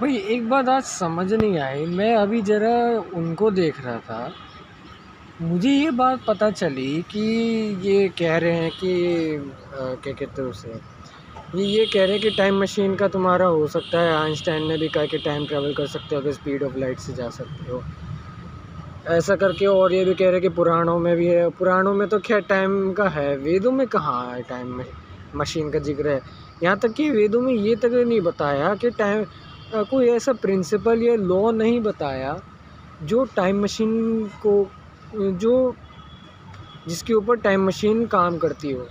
भाई एक बात आज समझ नहीं आई। मैं अभी ज़रा उनको देख रहा था, मुझे ये बात पता चली कि ये कह रहे हैं कि क्या कहते हैं उसे, ये कह रहे हैं कि टाइम मशीन का तुम्हारा हो सकता है। आइंस्टाइन ने भी कहा कि टाइम ट्रैवल कर सकते हो अगर स्पीड ऑफ लाइट से जा सकते हो, ऐसा करके। और ये भी कह रहे हैं कि पुराणों में भी है। पुराणों में तो खैर टाइम का है, वेदों में कहाँ है टाइम में मशीन का जिक्र है। यहाँ तक कि वेदों में ये तक नहीं बताया कि टाइम कोई ऐसा प्रिंसिपल या लॉ नहीं बताया जो टाइम मशीन को, जो जिसके ऊपर टाइम मशीन काम करती हो।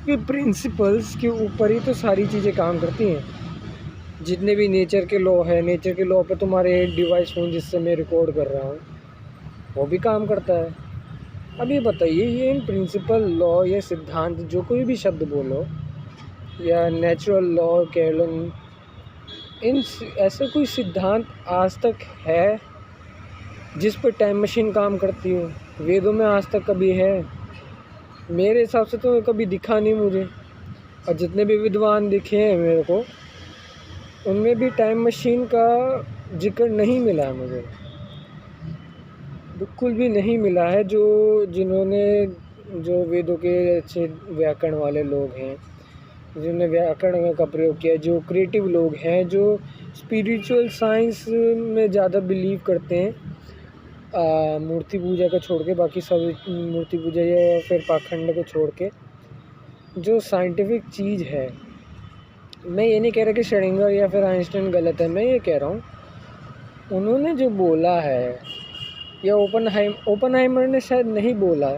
कि प्रिंसिपल्स के ऊपर ही तो सारी चीज़ें काम करती हैं। जितने भी नेचर के लॉ है, नेचर के लॉ पे तुम्हारे एक डिवाइस फ़ोन जिससे मैं रिकॉर्ड कर रहा हूँ वो भी काम करता है। अब ये बताइए, ये इन प्रिंसिपल लॉ या सिद्धांत, जो कोई भी शब्द बोलो, या नेचुरल लॉ कह लो, इन ऐसा कोई सिद्धांत आज तक है जिस पर टाइम मशीन काम करती हो? वेदों में आज तक कभी है? मेरे हिसाब से तो कभी दिखा नहीं मुझे। और जितने भी विद्वान दिखे हैं मेरे को, उनमें भी टाइम मशीन का जिक्र नहीं मिला है मुझे, बिल्कुल भी नहीं मिला है। जो वेदों के अच्छे व्याकरण वाले लोग हैं, जिन्होंने व्याकरण का प्रयोग किया, जो क्रिएटिव लोग हैं, जो स्पिरिचुअल साइंस में ज़्यादा बिलीव करते हैं, मूर्ति पूजा को छोड़ के, बाकी सब मूर्ति पूजा या फिर पाखंड को छोड़ के, जो साइंटिफिक चीज़ है। मैं ये नहीं कह रहा कि श्रोडिंगर या फिर आइंस्टाइन गलत है, मैं ये कह रहा हूँ उन्होंने जो बोला है, या ओपनहाइमर ने शायद नहीं बोला।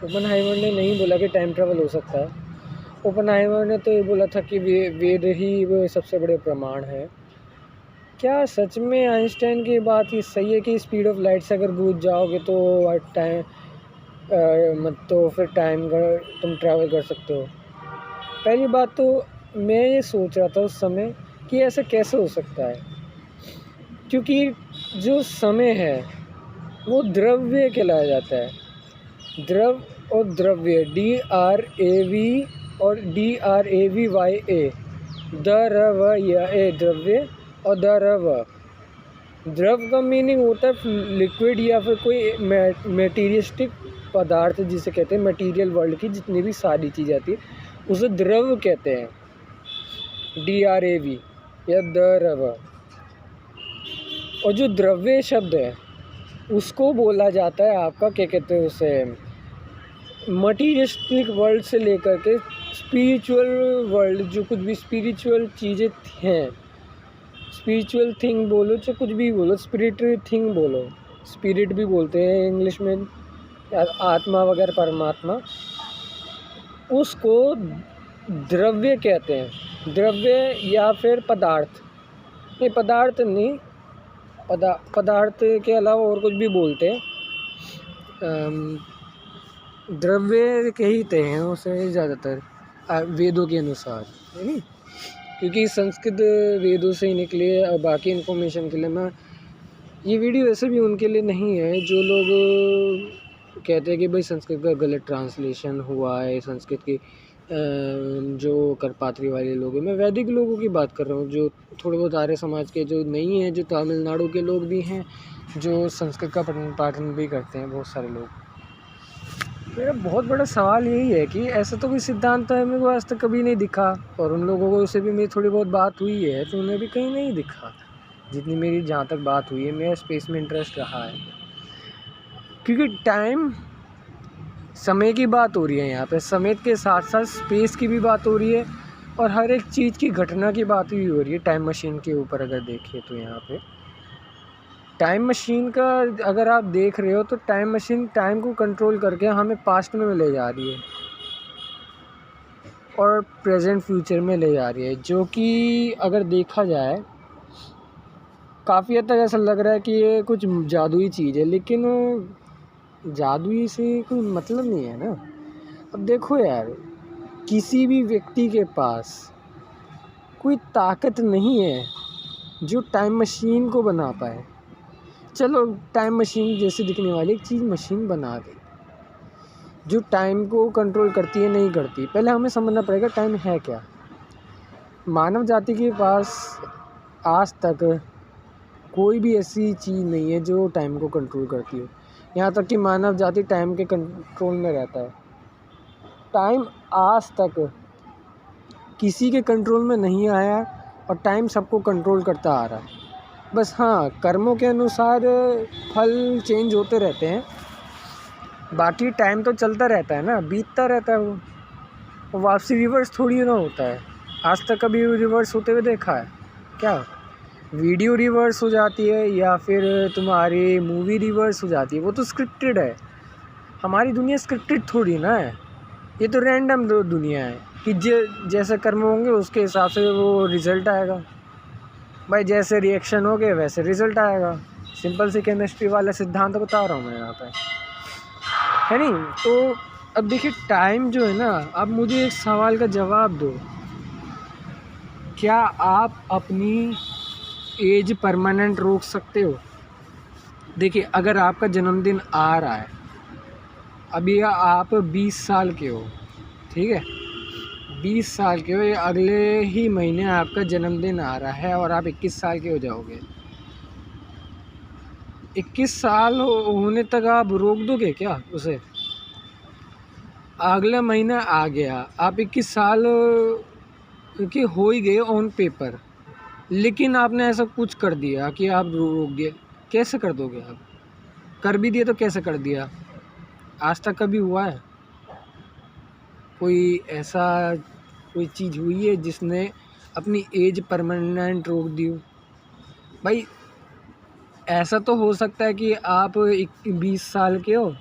ओपनहाइमर ने नहीं बोला कि टाइम ट्रैवल हो सकता है। ओपनहाइमर ने तो ये बोला था कि वेद ही वो सबसे बड़े प्रमाण है। क्या सच में आइंस्टाइन की बात ये सही है कि स्पीड ऑफ लाइट से अगर कूद जाओगे तो टाइम तो फिर टाइम तुम ट्रैवल कर सकते हो? पहली बात तो मैं ये सोच रहा था उस समय कि ऐसा कैसे हो सकता है, क्योंकि जो समय है वो द्रव्य कहलाया जाता है। द्रव और द्रव्य, DRAV और DRAVYA, द्रव्य, द्रव्य और द्रव। द्रव का मीनिंग होता है लिक्विड या फिर कोई मेटीरियलिस्टिक पदार्थ, जिसे कहते हैं मटेरियल वर्ल्ड की जितनी भी सारी चीज़ें आती है उसे द्रव कहते हैं, DRAV या द्रव। और जो द्रव्य शब्द है उसको बोला जाता है आपका, क्या कहते हैं उसे, मटीरियलिस्टिक वर्ल्ड से लेकर के स्पिरिचुअल वर्ल्ड, जो कुछ भी स्पिरिचुअल चीज़ें हैं, स्पिरिचुअल थिंग बोलो, जो कुछ भी बोलो, स्पिरिचुअल थिंग बोलो, स्पिरिट भी बोलते हैं इंग्लिश में, आत्मा वगैरह, परमात्मा, उसको द्रव्य कहते हैं। द्रव्य या फिर पदार्थ, नहीं पदार्थ नहीं, पदार्थ के अलावा और कुछ भी बोलते हैं, द्रव्य कहते हैं उसे ज़्यादातर वेदों के अनुसार, है नहीं? क्योंकि संस्कृत वेदों से ही निकली है। और बाकी इन्फॉर्मेशन के लिए मैं, ये वीडियो वैसे भी उनके लिए नहीं है जो लोग कहते हैं कि भाई संस्कृत का गलत ट्रांसलेशन हुआ है, संस्कृत की जो करपात्री वाले लोग हैं। मैं वैदिक लोगों की बात कर रहा हूँ, जो थोड़े बहुत आर्य समाज के जो नहीं हैं, जो तमिलनाडु के लोग भी हैं, जो संस्कृत का पाठन भी करते हैं, बहुत सारे लोग। मेरा बहुत बड़ा सवाल यही है कि ऐसा तो कोई सिद्धांत है मेरे को आज तक कभी नहीं दिखा, और उन लोगों को से भी मेरी थोड़ी बहुत बात हुई है तो उन्हें भी कहीं नहीं दिखा। जितनी मेरी जहाँ तक बात हुई है, मेरा स्पेस में इंटरेस्ट रहा है, क्योंकि टाइम, समय की बात हो रही है यहाँ पे, समय के साथ साथ स्पेस की भी बात हो रही है, और हर एक चीज़ की घटना की बात भी हो रही है टाइम मशीन के ऊपर। अगर देखिए तो यहाँ पे टाइम मशीन का अगर आप देख रहे हो तो टाइम मशीन टाइम को कंट्रोल करके हमें पास्ट में ले जा रही है और प्रेजेंट फ्यूचर में ले जा रही है, जो कि अगर देखा जाए काफ़ी हद तक ऐसा लग रहा है कि ये कुछ जादुई चीज़ है, लेकिन जादुई से कोई मतलब नहीं है ना। अब देखो यार, किसी भी व्यक्ति के पास कोई ताकत नहीं है जो टाइम मशीन को बना पाए। चलो टाइम मशीन जैसे दिखने वाली एक चीज़ मशीन बना दी जो टाइम को कंट्रोल करती है, नहीं करती। पहले हमें समझना पड़ेगा टाइम है क्या। मानव जाति के पास आज तक कोई भी ऐसी चीज़ नहीं है जो टाइम को कंट्रोल करती हो। यहाँ तक कि मानव जाति टाइम के कंट्रोल में रहता है। टाइम आज तक किसी के कंट्रोल में नहीं आया और टाइम सबको कंट्रोल करता आ रहा है। बस हाँ, कर्मों के अनुसार फल चेंज होते रहते हैं, बाकी टाइम तो चलता रहता है ना, बीतता रहता है वो वापसी रिवर्स थोड़ी ना होता है। आज तक कभी रिवर्स होते हुए देखा है क्या? वीडियो रिवर्स हो जाती है या फिर तुम्हारी मूवी रिवर्स हो जाती है, वो तो स्क्रिप्टेड है। हमारी दुनिया स्क्रिप्टेड थोड़ी ना है, ये तो रैंडम दुनिया है कि जैसे कर्म होंगे उसके हिसाब से वो रिज़ल्ट आएगा भाई, जैसे रिएक्शन हो गए वैसे रिज़ल्ट आएगा। सिंपल सी केमिस्ट्री वाला सिद्धांत बता रहा हूँ मैं यहाँ पे, है नहीं? तो अब देखिए टाइम जो है ना, अब मुझे एक सवाल का जवाब दो, क्या आप अपनी एज परमानेंट रोक सकते हो? देखिए अगर आपका जन्मदिन आ रहा है, अभी आप 20 साल के हो, ठीक है, 20 साल के हो, ये अगले ही महीने आपका जन्मदिन आ रहा है और आप 21 साल के हो जाओगे। 21 साल होने तक आप रोक दोगे क्या उसे? अगला महीना आ गया, आप 21 साल के हो ही गए ऑन पेपर, लेकिन आपने ऐसा कुछ कर दिया कि आप रोक गए। कैसे कर दोगे? आप कर भी दिए तो कैसे कर दिया? आज तक कभी हुआ है कोई ऐसा कोई चीज़ हुई है जिसने अपनी एज परमानेंट रोक दी हो? भाई ऐसा तो हो सकता है कि आप 20 साल के हो,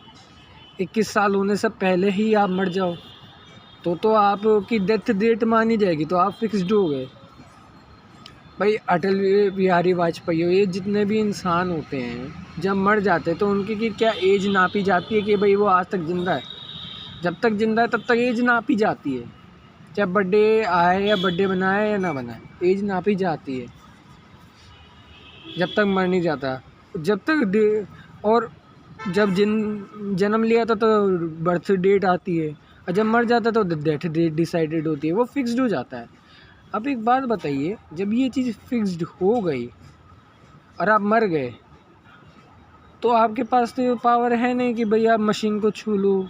21 साल होने से पहले ही आप मर जाओ, तो आपकी डेथ डेट मानी जाएगी, तो आप फिक्स्ड हो गए। भाई अटल बिहारी वाजपेयी हो, ये जितने भी इंसान होते हैं जब मर जाते हैं तो उनकी की क्या एज नापी जाती है कि भाई वो आज तक ज़िंदा है? जब तक ज़िंदा है तब तक एज नापी जाती है, चाहे बर्थडे आए या बर्थडे बनाए या ना बनाए, एज नापी जाती है जब तक मर नहीं जाता। जब तक और जब जन्म लिया था तो बर्थ डेट आती है, और जब मर जाता तो डेथ डेट डिसाइडेड होती है, वो फिक्स्ड हो जाता है। अब एक बात बताइए, जब ये चीज़ फिक्स्ड हो गई और आप मर गए, तो आपके पास तो पावर है नहीं कि भाई आप मशीन को छू लो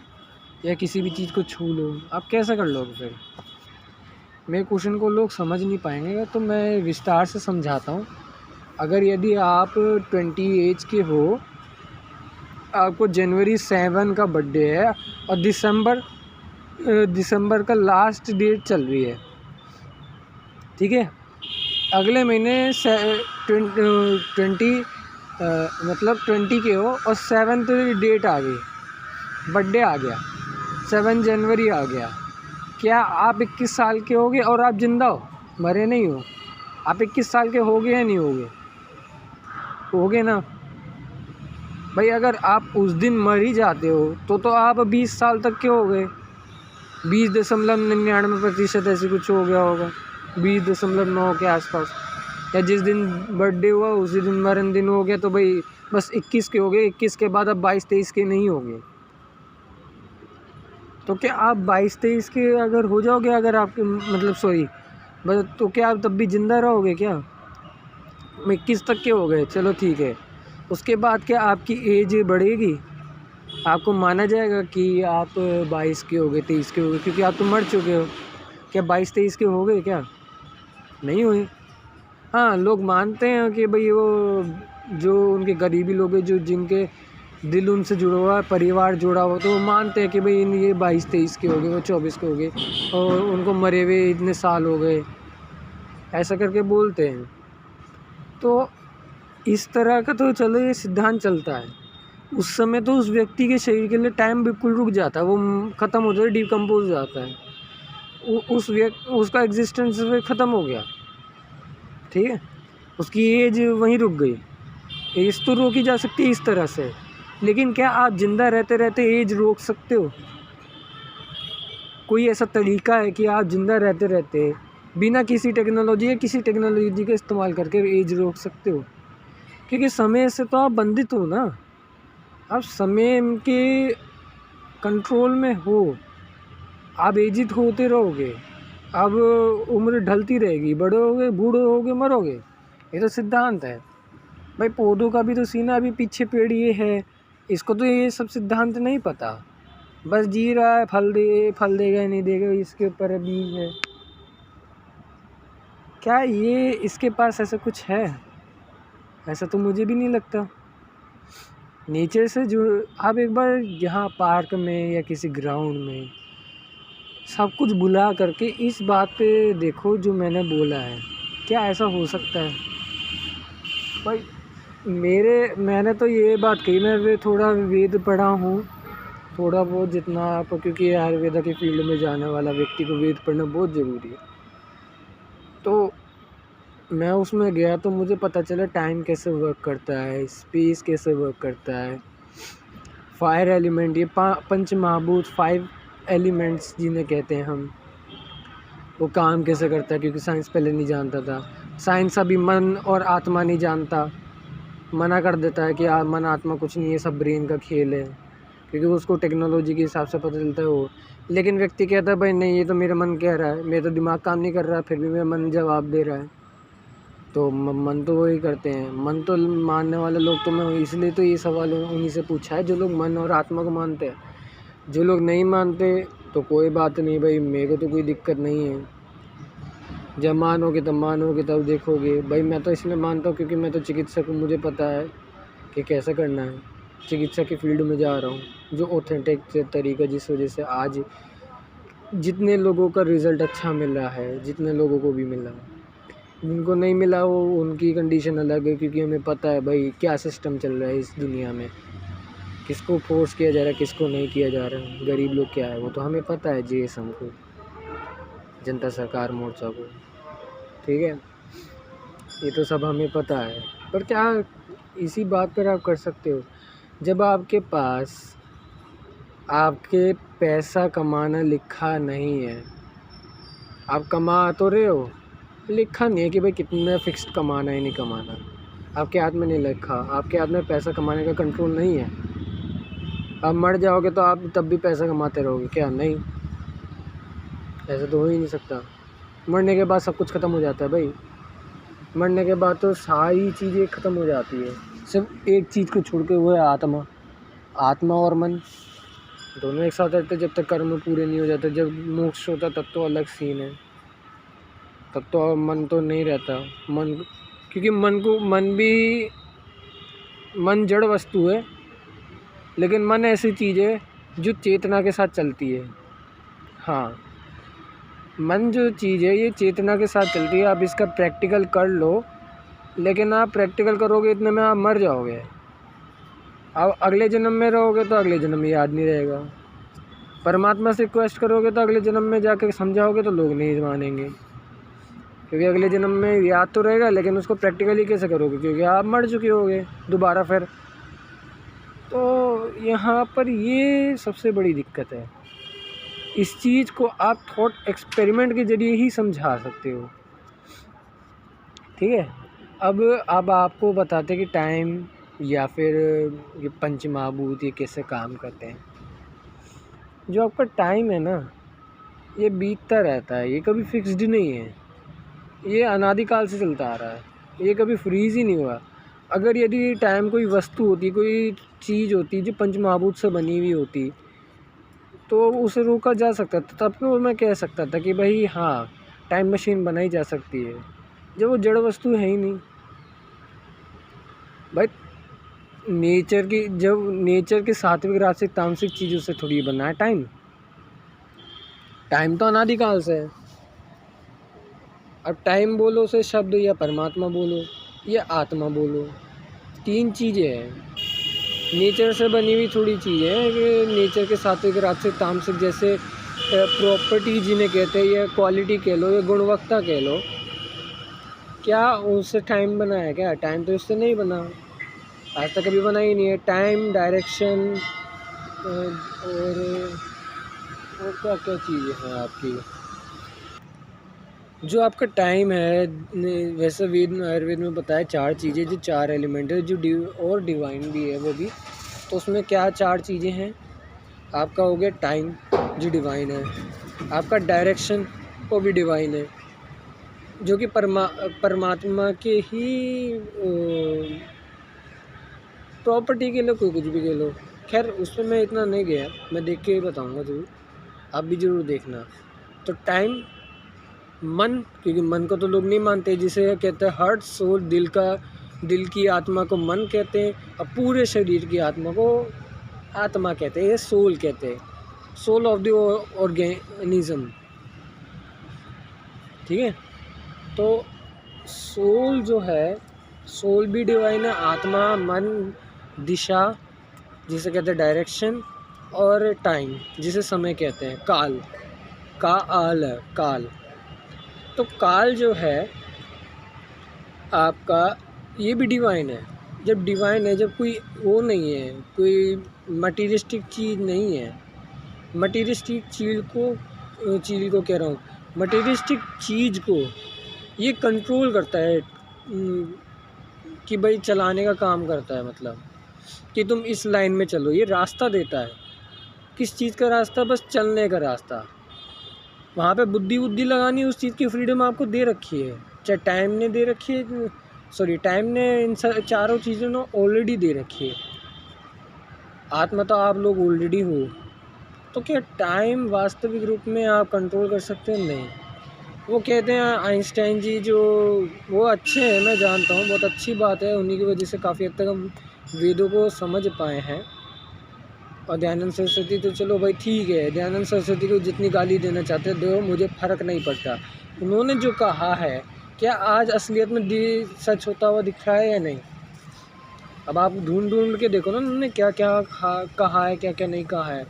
या किसी भी चीज़ को छू लो। आप कैसे कर लोगे फिर? मेरे क्वेश्चन को लोग समझ नहीं पाएंगे, तो मैं विस्तार से समझाता हूँ। अगर यदि आप 20 एज के हो, आपको जनवरी 7 का बर्थडे है और दिसंबर का लास्ट डेट चल रही है, ठीक है, अगले महीने 20 के हो और 7th डेट आ गई, बर्थडे आ गया, 7 जनवरी आ गया, क्या आप 21 साल के होगे और आप जिंदा हो, मरे नहीं हो? आप 21 साल के होगे या नहीं होगे? होगे ना भाई। अगर आप उस दिन मर ही जाते हो तो आप 20 साल तक के हो गए, 20.99% ऐसे कुछ हो गया होगा, 20.9 के आसपास, या जिस दिन बर्थडे हुआ उसी दिन मरण दिन हो गया, तो भाई बस 21 के हो गए। 21 के बाद अब 22-23 के नहीं होंगे। तो क्या आप 22-23 के अगर हो जाओगे, अगर आपके मतलब सॉरी बस, तो क्या आप तब भी ज़िंदा रहोगे क्या? 21 तक के हो गए, चलो ठीक है, उसके बाद क्या आपकी एज बढ़ेगी? आपको माना जाएगा कि आप 22 के हो गए, 23 के हो गए, क्योंकि आप तो मर चुके हो। क्या 22-23 के हो गए क्या? नहीं हुए। हाँ, लोग मानते हैं कि भाई वो जो उनके गरीबी लोग हैं, जो जिनके दिल उनसे जुड़ा हुआ है, परिवार जुड़ा हुआ, तो वो मानते हैं कि भाई ये 22-23 के हो गए, वो 24 के हो गए और उनको मरे हुए इतने साल हो गए, ऐसा करके बोलते हैं। तो इस तरह का तो चलो ये सिद्धांत चलता है। उस समय तो उस व्यक्ति के शरीर के लिए टाइम बिल्कुल रुक जाता है, वो ख़त्म हो जाता है, डिकम्पोज हो जाता है, उसका एग्जिस्टेंस ख़त्म हो गया, ठीक है, उसकी एज वहीं रुक गई। एज तो रोकी जा सकती है इस तरह से, लेकिन क्या आप ज़िंदा रहते रहते एज रोक सकते हो? कोई ऐसा तरीका है कि आप ज़िंदा रहते रहते बिना किसी टेक्नोलॉजी का इस्तेमाल करके एज रोक सकते हो? क्योंकि समय से तो आप बंधित हो ना, आप समय के कंट्रोल में हो, आप एजिड होते रहोगे, अब उम्र ढलती रहेगी, बड़े होगे, बूढ़े होगे, मरोगे, ये तो सिद्धांत है। भाई पौधों का भी तो सीना, अभी पीछे पेड़ ये है, इसको तो ये सब सिद्धांत नहीं पता, बस जी रहा है, फल देगा नहीं देगा इसके ऊपर है, बीज है। क्या ये इसके पास ऐसा कुछ है? ऐसा तो मुझे भी नहीं लगता। नेचर से जो आप एक बार यहाँ पार्क में या किसी ग्राउंड में सब कुछ भुला करके इस बात पे देखो जो मैंने बोला है, क्या ऐसा हो सकता है? भाई मैंने तो ये बात कही, मैं थोड़ा वेद पढ़ा हूँ, थोड़ा बहुत जितना आप, क्योंकि आयुर्वेदा के फील्ड में जाने वाला व्यक्ति को वेद पढ़ना बहुत ज़रूरी है। तो मैं उसमें गया तो मुझे पता चला टाइम कैसे वर्क करता है, स्पेस कैसे वर्क करता है, फायर एलिमेंट, ये पंच महाभूत, 5 एलिमेंट्स जिन्हें कहते हैं हम, वो काम कैसे करता है, क्योंकि साइंस पहले नहीं जानता था। साइंस अभी मन और आत्मा नहीं जानता, मना कर देता है कि मन आत्मा कुछ नहीं है, सब ब्रेन का खेल है, क्योंकि उसको टेक्नोलॉजी के हिसाब से पता चलता है वो। लेकिन व्यक्ति कहता है भाई नहीं, ये तो मेरा मन कह रहा है, मेरा तो दिमाग काम नहीं कर रहा, फिर भी मेरा मन जवाब दे रहा है। तो मन तो वही करते हैं, मन तो मानने वाले लोग, तो मैं इसलिए तो ये सवाल उन्हीं से पूछा है जो लोग मन और आत्मा को मानते हैं। जो लोग नहीं मानते तो कोई बात नहीं भाई, मेरे को तो कोई दिक्कत नहीं है, जब मानोगे तब मानोगे, तब देखोगे। भाई मैं तो इसलिए मानता हूँ क्योंकि मैं तो चिकित्सक हूँ, मुझे पता है कि कैसे करना है, चिकित्सा की फील्ड में जा रहा हूँ, जो ऑथेंटिक तरीका, जिस वजह से आज जितने लोगों का रिज़ल्ट अच्छा मिल रहा है, जितने लोगों को भी मिला है, जिनको नहीं मिला वो उनकी कंडीशन अलग है, क्योंकि हमें पता है भाई क्या सिस्टम चल रहा है इस दुनिया में, किसको फोर्स किया जा रहा है, किसको नहीं किया जा रहा है, गरीब लोग क्या है वो तो हमें पता है, JSM को, जनता सरकार मोर्चा को, ठीक है, ये तो सब हमें पता है। पर क्या इसी बात पर आप कर सकते हो, जब आपके पास आपके पैसा कमाना लिखा नहीं है, आप कमा तो रहे हो, लिखा नहीं है कि भाई कितना फिक्स्ड कमाना है, नहीं कमाना, आपके हाथ में नहीं लिखा, आपके हाथ में पैसा कमाने का कंट्रोल नहीं है। आप मर जाओगे तो आप तब भी पैसा कमाते रहोगे क्या? नहीं, ऐसा तो हो ही नहीं सकता। मरने के बाद सब कुछ ख़त्म हो जाता है भाई, मरने के बाद तो सारी चीज़ें ख़त्म हो जाती है, सिर्फ एक चीज़ को छोड़ के, वो है आत्मा। आत्मा और मन दोनों एक साथ रहते जब तक कर्म पूरे नहीं हो जाते, जब मोक्ष होता तब तो अलग सीन है, तब तो मन तो नहीं रहता। मन, क्योंकि मन जड़ वस्तु है, लेकिन मन ऐसी चीज़ है जो चेतना के साथ चलती है। हाँ, मन जो चीज़ है ये चेतना के साथ चलती है। आप इसका प्रैक्टिकल कर लो, लेकिन आप प्रैक्टिकल करोगे इतने में आप मर जाओगे। अब अगले जन्म में रहोगे तो अगले जन्म में याद नहीं रहेगा। परमात्मा से रिक्वेस्ट करोगे तो अगले जन्म में जाकर समझाओगे तो लोग नहीं मानेंगे, क्योंकि अगले जन्म में याद तो रहेगा, लेकिन उसको प्रैक्टिकली कैसे करोगे, क्योंकि आप मर चुके होगे दोबारा फिर। तो यहाँ पर ये सबसे बड़ी दिक्कत है। इस चीज़ को आप थॉट एक्सपेरिमेंट के ज़रिए ही समझा सकते हो, ठीक है। अब आपको बताते कि टाइम या फिर ये पंच महाभूत ये कैसे काम करते हैं। जो आपका टाइम है ना, ये बीतता रहता है, ये कभी फिक्स्ड नहीं है, ये अनादिकाल से चलता आ रहा है, ये कभी फ्रीज ही नहीं हुआ। अगर यदि टाइम कोई वस्तु होती, कोई चीज़ होती जो पंच महाभूत से बनी हुई होती, तो उसे रोका जा सकता था, तब तो मैं कह सकता था कि भाई हाँ, टाइम मशीन बनाई जा सकती है। जब वो जड़ वस्तु है ही नहीं भाई, नेचर के सात्विक राजसिक तामसिक चीज़ों से थोड़ी बना है टाइम। टाइम तो अनादिकाल से है। अब टाइम बोलो से शब्द, या परमात्मा बोलो या आत्मा बोलो, 3 चीज़ें हैं। नेचर से बनी हुई थोड़ी चीज़ें हैं कि नेचर के सात्विक राजसिक तामसिक जैसे प्रॉपर्टी जिन्हें कहते हैं, या क्वालिटी कह लो या गुणवत्ता कह लो, क्या उससे टाइम बना है क्या? टाइम तो इससे नहीं बना, आज तक कभी बना ही नहीं है। टाइम, डायरेक्शन और क्या क्या चीज़ें हैं आपकी। जो आपका टाइम है, वैसे आयुर्वेद में बताया 4 चीज़ें, जो 4 एलिमेंट है, जो और डिवाइन भी है वो भी। तो उसमें क्या 4 चीज़ें हैं? आपका हो गया टाइम जो डिवाइन है, आपका डायरेक्शन वो भी डिवाइन है, जो कि परमात्मा के ही प्रॉपर्टी के लो, कोई कुछ भी के लो। खैर उसमें मैं इतना नहीं गया, मैं देख के ही बताऊँगा ज़रूर, आप भी ज़रूर देखना। तो टाइम, मन, क्योंकि मन को तो लोग नहीं मानते, जिसे कहते हैं हार्ट, सोल, दिल की आत्मा को मन कहते हैं, और पूरे शरीर की आत्मा को आत्मा कहते हैं, ये सोल कहते हैं, सोल ऑफ द ऑर्गेनिज्म। ठीक है, तो सोल जो है, सोल भी डिवाइन है, आत्मा, मन, दिशा जिसे कहते हैं डायरेक्शन, और टाइम जिसे समय कहते हैं, काल, काल। तो काल जो है आपका, ये भी डिवाइन है। जब डिवाइन है, जब कोई वो नहीं है, कोई मटीरियलिस्टिक चीज़ नहीं है, मटीरियलिस्टिक चीज़ को कह रहा हूँ, मटीरियलिस्टिक चीज़ को ये कंट्रोल करता है कि भाई चलाने का काम करता है, मतलब कि तुम इस लाइन में चलो, ये रास्ता देता है। किस चीज़ का रास्ता? बस चलने का रास्ता। वहाँ पे बुद्धि लगानी, उस चीज़ की फ्रीडम आपको दे रखी है, चाहे टाइम ने दे रखी है, टाइम ने इन चारों चीज़ों ने ऑलरेडी दे रखी है। आत्मा तो आप लोग ऑलरेडी हो, तो क्या टाइम वास्तविक रूप में आप कंट्रोल कर सकते हैं? नहीं। वो कहते हैं आइंस्टाइन जी, जो वो अच्छे हैं, मैं जानता हूँ, बहुत अच्छी बात है, उन्हीं की वजह से काफ़ी हद तक हम वेदों को समझ पाए हैं। और दयानंद सरस्वती तो चलो भाई ठीक है, दयानंद सरस्वती को जितनी गाली देना चाहते दो, मुझे फ़र्क नहीं पड़ता। उन्होंने जो कहा है, क्या आज असलियत में सच होता हुआ दिख रहा है या नहीं? अब आप ढूंढ के देखो ना, उन्होंने क्या क्या कहा है, क्या क्या नहीं कहा है।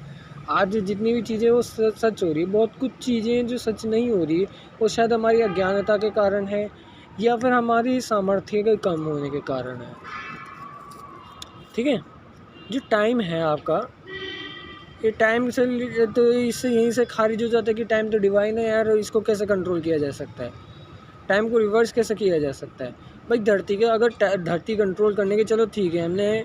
आज जितनी भी चीज़ें वो सच हो रही है, बहुत कुछ चीज़ें जो सच नहीं हो रही, वो शायद हमारी अज्ञानता के कारण है, या फिर हमारी सामर्थ्य के कम होने के कारण है। ठीक है, जो टाइम है आपका, ये टाइम से तो इससे यहीं से खारिज हो जाता है कि टाइम तो डिवाइन है यार, इसको कैसे कंट्रोल किया जा सकता है, टाइम को रिवर्स कैसे किया जा सकता है? भाई धरती के, अगर धरती कंट्रोल करने के, चलो ठीक है, हमने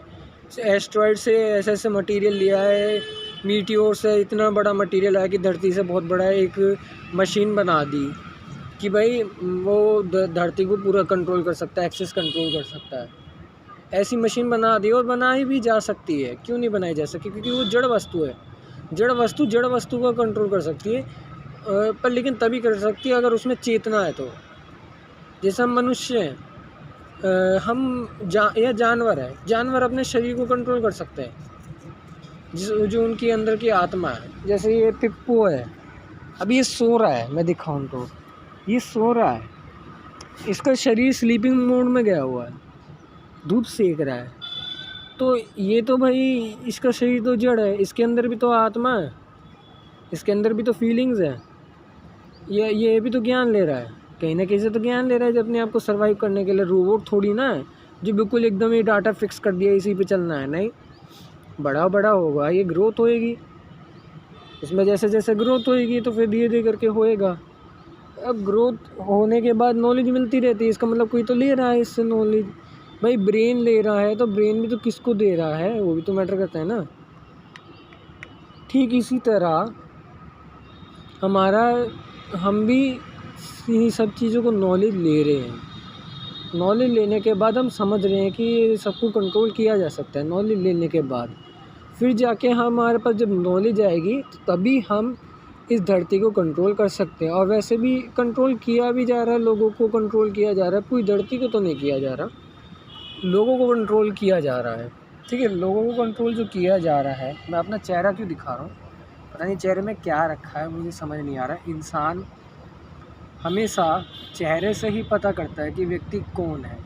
एस्ट्रॉयड से ऐसे मटेरियल लिया है, मीटियोर से इतना बड़ा मटेरियल आया कि धरती से बहुत बड़ा एक मशीन बना दी कि भाई वो धरती को पूरा कंट्रोल कर सकता है, एक्सेस कंट्रोल कर सकता है। ऐसी मशीन बना दी, और बनाई भी जा सकती है, क्यों नहीं बनाई जा सकती? क्योंकि वो जड़ वस्तु है। जड़ वस्तु को कंट्रोल कर सकती है, पर लेकिन तभी कर सकती है अगर उसमें चेतना है। तो जैसे हम मनुष्य हैं, या जानवर है, जानवर अपने शरीर को कंट्रोल कर सकते हैं, जो उनकी अंदर की आत्मा है। जैसे ये पिप्पू है, अभी ये सो रहा है, मैं दिखाऊं उनको, ये सो रहा है, इसका शरीर स्लीपिंग मोड में गया हुआ है, धूप सेक रहा है, तो ये तो भाई इसका शरीर तो जड़ है, इसके अंदर भी तो आत्मा है, इसके अंदर भी तो फीलिंग्स है, ये भी तो ज्ञान ले रहा है, कहीं ना कहीं से तो ज्ञान ले रहा है, जो अपने आप को सर्वाइव करने के लिए। रोबोट थोड़ी ना है जो बिल्कुल एकदम ही डाटा फिक्स कर दिया, इसी पे चलना है, नहीं, बड़ा होगा, ये ग्रोथ होएगी, इसमें जैसे जैसे ग्रोथ होएगी तो फिर धीरे धीरे करके होएगा। अब ग्रोथ होने के बाद नॉलेज मिलती रहती है, इसका मतलब कोई तो ले रहा है इससे नॉलेज। भाई ब्रेन ले रहा है, तो ब्रेन भी तो किसको दे रहा है, वो भी तो मैटर करता है ना। ठीक इसी तरह हम भी इन्हीं सब चीज़ों को नॉलेज ले रहे हैं। नॉलेज लेने के बाद हम समझ रहे हैं कि सबको कंट्रोल किया जा सकता है। नॉलेज लेने के बाद फिर जाके हमारे पास जब नॉलेज आएगी, तो तभी हम इस धरती को कंट्रोल कर सकते हैं। और वैसे भी कंट्रोल किया भी जा रहा है, लोगों को कंट्रोल किया जा रहा है, पूरी धरती को तो नहीं किया जा रहा, लोगों को कंट्रोल किया जा रहा है। ठीक है, लोगों को कंट्रोल जो किया जा रहा है, मैं अपना चेहरा क्यों दिखा रहा हूँ, पता नहीं चेहरे में क्या रखा है, मुझे समझ नहीं आ रहा। इंसान हमेशा चेहरे से ही पता करता है कि व्यक्ति कौन है।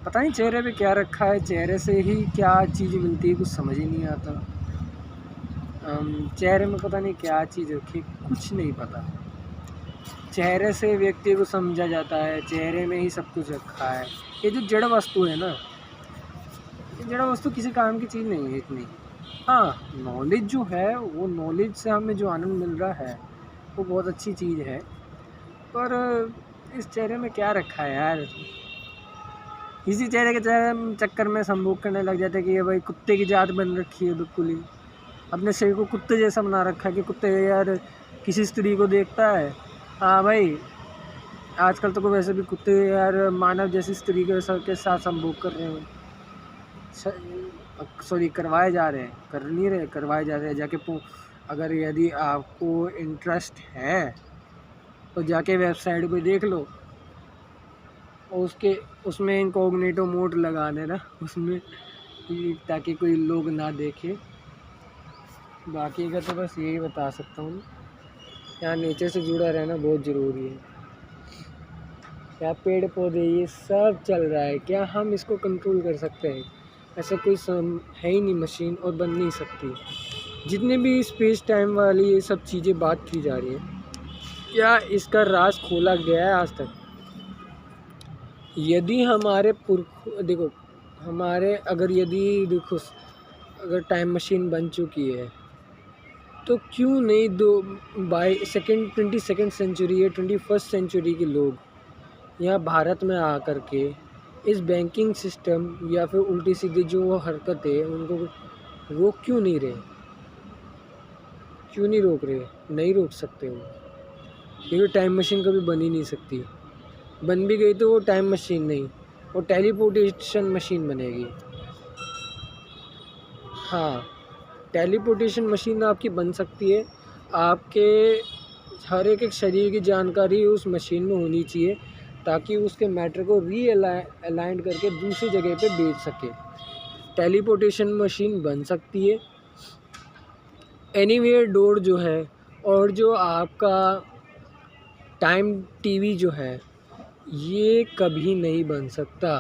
पता नहीं चेहरे पे क्या रखा है, चेहरे से ही क्या चीज़ मिलती है, कुछ समझ ही नहीं आता। चेहरे में पता नहीं क्या चीज़ रखी, कुछ नहीं पता। चेहरे से व्यक्ति को समझा जाता है, चेहरे में ही सब कुछ रखा है। ये जो जड़ वस्तु है ना, ये जड़ वस्तु किसी काम की चीज़ नहीं है इतनी। हाँ, नॉलेज जो है, वो नॉलेज से हमें जो आनंद मिल रहा है वो बहुत अच्छी चीज़ है, पर इस चेहरे में क्या रखा है यार। इसी चेहरे के चक्कर में संभोग करने लग जाते हैं कि ये भाई कुत्ते की जात बन रखी है, बिल्कुल ही अपने शरीर को कुत्ते जैसा बना रखा है कि कुत्ते यार किसी स्त्री को देखता है, हाँ भाई आजकल तो वैसे भी कुत्ते यार मानव जैसी स्त्री के साथ संभोग कर रहे हैं, सॉरी करवाए जा रहे हैं, कर नहीं रहे, करवाए जा रहे हैं। जाके अगर यदि आपको इंटरेस्ट है तो जाके वेबसाइट पे देख लो, और उसमें इनकॉग्निटो मोड लगा देना उसमें, ताकि कोई लोग ना देखे। बाकी का तो बस यही बता सकता हूँ, यहाँ नेचर से जुड़ा रहना बहुत ज़रूरी है। क्या पेड़ पौधे ये सब चल रहा है, क्या हम इसको कंट्रोल कर सकते हैं? ऐसा कोई है ही नहीं मशीन, और बन नहीं सकती। जितने भी स्पेस टाइम वाली ये सब चीज़ें बात की जा रही है, क्या इसका राज खोला गया है आज तक? यदि हमारे देखो हमारे अगर टाइम मशीन बन चुकी है, तो क्यों नहीं 22nd सेंचुरी या 21st सेंचुरी के लोग यहाँ भारत में आकर के इस बैंकिंग सिस्टम या फिर उल्टी सीधी जो हरकत है उनको रोक क्यों नहीं रहे? क्यों नहीं रोक रहे? नहीं रोक सकते वो, क्योंकि टाइम मशीन कभी बन ही नहीं सकती। बन भी गई तो वो टाइम मशीन नहीं, वो टेलीपोर्टेशन मशीन बनेगी। हाँ, टेलीपोर्टेशन मशीन आपकी बन सकती है। आपके हर एक शरीर की जानकारी उस मशीन में होनी चाहिए, ताकि उसके मैटर को अलाइन करके दूसरी जगह पे भेज सके। टेलीपोर्टेशन मशीन बन सकती है। एनीवेयर डोर जो है, और जो आपका टाइम टीवी जो है, ये कभी नहीं बन सकता।